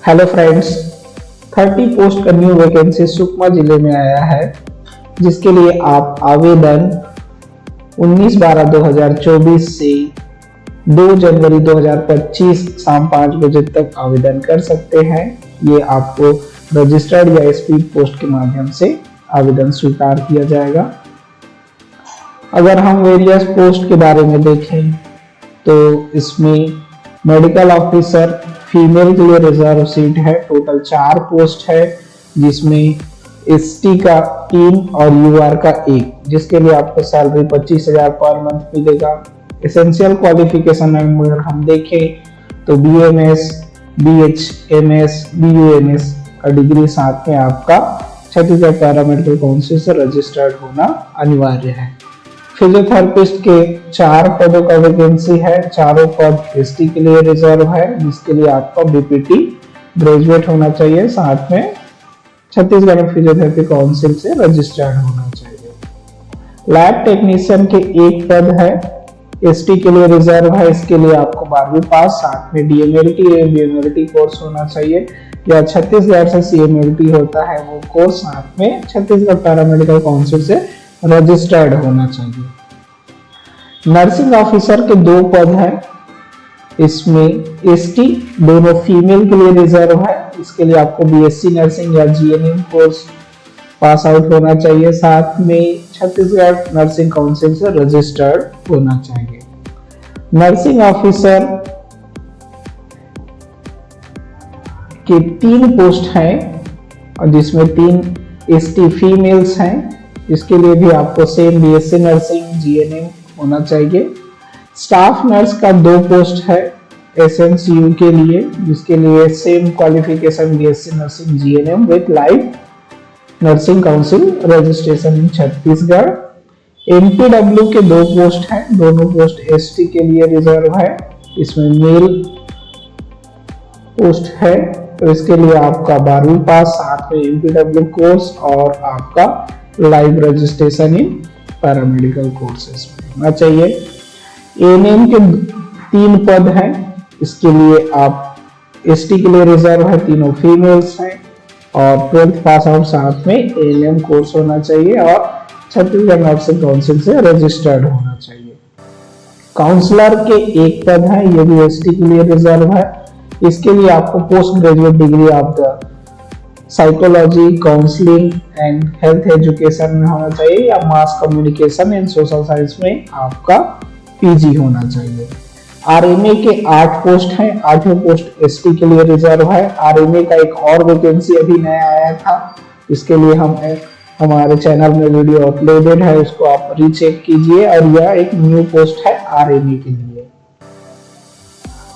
Hello friends, 30 post का new vacancy Sukma जिले में आया है, जिसके लिए आप आवेदन 19/12/2024 से 2 जनवरी 2025 शाम 5 बजे तक आवेदन कर सकते हैं। ये आपको रजिस्टर्ड या स्पीड पोस्ट के माध्यम से आवेदन स्वीकार किया जाएगा। अगर हम वेरियस पोस्ट के बारे में देखें तो इसमें मेडिकल ऑफिसर फीमेल के लिए रिजर्व सीट है। टोटल 4 पोस्ट है, जिसमें एसटी का 3 और यूआर का 1, जिसके लिए आपको सैलरी 25,000 पर मंथ मिलेगा। एसेंशियल क्वालिफिकेशन अगर हम देखें तो बीएमएस, बीएचएमएस, बीयूएमएस का डिग्री, साथ में आपका छत्तीसगढ़ पैरामेडिकल काउंसिल से रजिस्टर्ड होना अनिवार्य है। फिजियोथेरेपिस्ट के 4 पदों का वैकेंसी है। चारों पद एसटी के लिए रिजर्व है, जिसके लिए आपका बीपीटी ग्रेजुएट होना चाहिए, साथ में छत्तीसगढ़ फिजियोथेरेपी काउंसिल से रजिस्टर्ड होना चाहिए। लैब टेक्नीशियन के 1 पद है, एसटी के लिए रिजर्व है। इसके लिए आपको 12वीं पास, साथ में डीएमएलटी या बीएमएलटी कोर्स होना चाहिए, या छत्तीसगढ़ से सीएमएलटी होता है वो कोर्स, साथ में छत्तीसगढ़ पैरामेडिकल काउंसिल से रजिस्टर्ड होना चाहिए। नर्सिंग ऑफिसर के 2 पद हैं, इसमें एसटी दोनों फीमेल के लिए रिजर्व है। इसके लिए आपको बीएससी नर्सिंग या जीएनएम कोर्स पास आउट होना चाहिए, साथ में छत्तीसगढ़ नर्सिंग काउंसिल से रजिस्टर्ड होना चाहिए। नर्सिंग ऑफिसर के 3 पोस्ट हैं, और जिसमें 3 एसटी फीमेल्स हैं। इसके लिए भी आपको सेम बीएससी नर्सिंग जीएनएम होना चाहिए। स्टाफ नर्स का 2 पोस्ट है एसएनसीयू के लिए, जिसके लिए same qualification BSc nursing GNM with live nursing council registration in Chhattisgarh. MPW के 2 पोस्ट हैं, दोनों पोस्ट एसटी के लिए रिजर्व है। इसमें मेल पोस्ट है, तो इसके लिए आपका 12वीं पास, साथ में एमपीडब्ल्यू कोर्स और आपका live registration in paramedical courses होना चाहिए। एएनएम के 3 पद हैं, इसके लिए आप एसटी के लिए रिजर्व है, तीनों फीमेल्स हैं, और 12th पास आउट, साथ में एएनएम कोर्स होना चाहिए और छत्तीसगढ़ नर्सिंग काउंसिल से रजिस्टर्ड होना चाहिए। काउंसलर के 1 पद है, ये भी एसटी के लिए रिजर्व है। इसके लिए आपको post graduate degree of the psychology, counselling and health education में होना चाहिए, या mass communication and social science में आपका पीजी होना चाहिए। आरएमए के 8 पोस्ट हैं, 8वें पोस्ट एसटी के लिए रिजर्व है। आरएमए का एक और वैकेंसी अभी नया आया था, इसके लिए हमारे चैनल में वीडियो अपलोडेड है, उसको आप रीचेक कीजिए, और यह एक न्यू पोस्ट है आरएमए के लिए।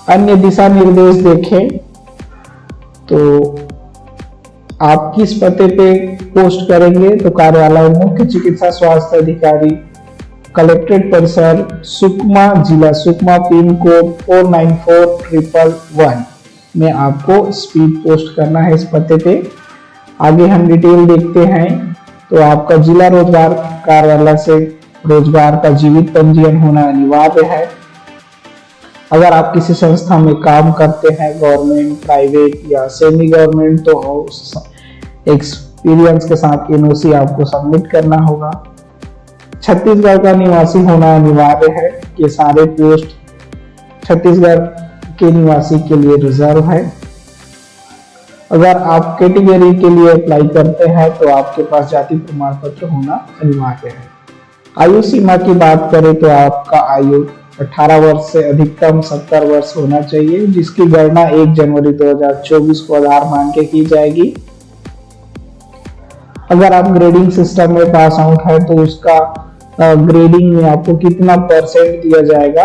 अन्य दिशा निर्देश देखें तो आप किस पते पे पोस्ट करेंगे, तो कार्यालय मुख्य चिकित्सा स्वास्थ्य अधिकारी, कलेक्ट्रेट परिसर, सुकमा जिला सुकमा, पिन कोड 494111 में आपको स्पीड पोस्ट करना है इस पते पे। आगे हम डिटेल देखते हैं तो आपका जिला रोजगार कार्यालय से रोजगार का जीवित पंजीयन होना अनिवार्य है। अगर आप किसी संस्था में काम करते हैं, गवर्नमेंट, प्राइवेट या सेमी गवर्नमेंट, तो एक्सपीरियंस के साथ एनओसी आपको सबमिट करना होगा। छत्तीसगढ़ का निवासी होना अनिवार्य है। ये सारे पोस्ट छत्तीसगढ़ के निवासी के लिए रिजर्व है। अगर आप कैटेगरी के लिए अप्लाई करते हैं तो आपके पास जाति प्रमाण पत्र होना अनिवार्य है। आयु सीमा की बात करें तो आपका आयु 18 वर्ष से अधिकतम 70 वर्ष होना चाहिए, जिसकी गणना 1 जनवरी 2024 को आधार मान के की जाएगी। अगर आप ग्रेडिंग सिस्टम में पास आउट है तो उसका ग्रेडिंग में आपको कितना परसेंट दिया जाएगा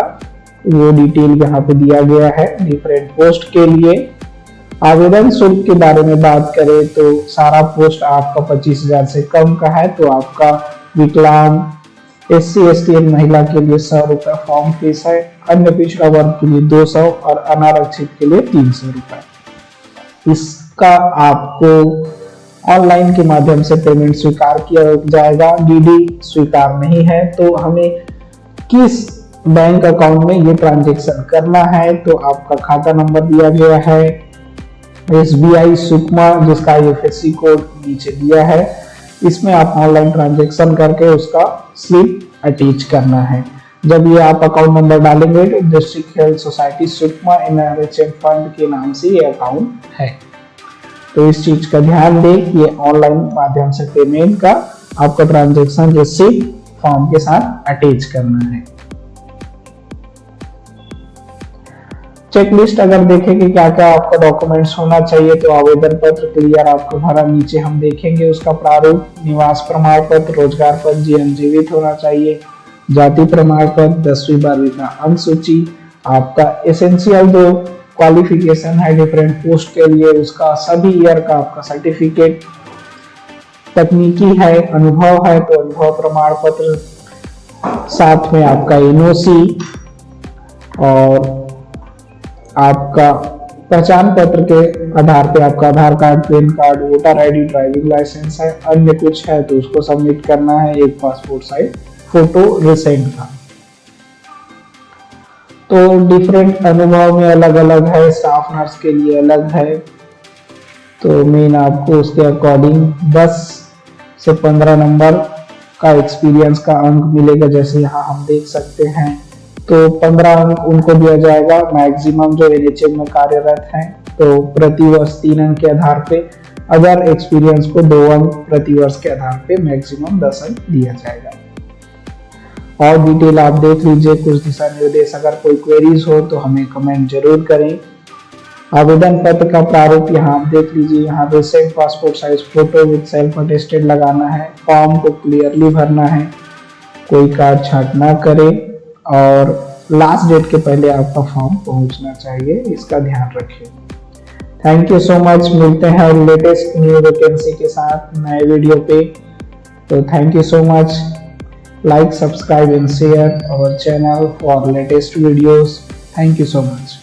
वो डिटेल यहाँ पे दिया गया है डिफरेंट पोस्ट के लिए। आवेदन शुल्क के बारे में बात करें तो सारा पोस्ट आपका 25,000 से कम का है, तो आपका विकलांग, एससी एसटी महिला के लिए 100 रुपए फॉर्म फीस है, अन्य पिछड़ा वर्ग के लिए 200 और अनारक्षित के लिए 300 रुपए। इसका आपको ऑनलाइन के माध्यम से पेमेंट स्वीकार किया जाएगा। डीडी स्वीकार नहीं है, तो हमें किस बैंक अकाउंट में ये ट्रांजैक्शन करना है, तो आपका खाता नंबर दिया गया है, SBI सुकमा जिसका IFSC कोड नीचे दिया है, इसमें आप ऑनलाइन ट्रांजैक्शन करके उसका स्लिप अटैच करना है। जब ये आप अकाउंट नंबर डालेंगे तो district health society Sukma NRHM fund के नाम से ये अकाउंट है। तो इस चीज का ध्यान दें, ये ऑनलाइन माध्यम से पेमेंट का आपका ट्रांजैक्शन रिसीप्ट फॉर्म के साथ अटैच करना है। चेकलिस्ट अगर देखें कि क्या क्या आपका डॉक्यूमेंट्स होना चाहिए, तो आवेदन पत्र क्लियर आपको भरा, नीचे हम देखेंगे उसका प्रारूप, निवास प्रमाण पत्र, रोजगार पंजीयन जीवित होना चाहिए, जाति प्रमाण पत्र, 10वीं 12वीं का अंक सूची, आपका एसेंशियल जो क्वालिफिकेशन है डिफरेंट पोस्ट के लिए उसका सभी ईयर का आपका सर्टिफिकेट, तकनीकी है, अनुभव है तो अनुभव प्रमाण पत्र, साथ में आपका NOC और आपका पहचान पत्र के आधार पे आपका Aadhaar card, PAN card, voter ID, driving licence है, अन्य कुछ है तो उसको सबमिट करना है, एक पासपोर्ट साइज फोटो रिसेंट का। तो डिफरेंट अनुभव में अलग अलग है, स्टाफ नर्स के लिए अलग है, तो मेन आपको उसके अकॉर्डिंग 10 से 15 नंबर का एक्सपीरियंस का अंक मिलेगा, जैसे यहाँ हम देख सकते हैं। तो 15 अंक उनको दिया जाएगा, मैक्सिमम जो NHM में कार्यरत हैं तो प्रति वर्ष 3 अंक के आधार पे, अगर एक्सपीरियंस को 2 अंक प्रति वर्ष के आधार पे मैक्सिमम 10 अंक दिया जाएगा। और डिटेल आप देख लीजिए, कुछ दिशा निर्देश, अगर कोई क्वेरीज हो तो हमें कमेंट जरूर करें। आवेदन पत्र का प्रारूप यहाँ आप देख लीजिए, यहाँ recent passport size photo with self attested लगाना है, फॉर्म को क्लियरली भरना है, कोई काट छाट ना करे और लास्ट डेट के पहले आपका फॉर्म पहुंचना चाहिए, इसका ध्यान रखिए। थैंक यू सो मच, मिलते हैं लेटेस्ट न्यू वैकेंसी के साथ नए वीडियो पे। तो thank you so much, like, subscribe and share our channel for latest videos. Thank you so much.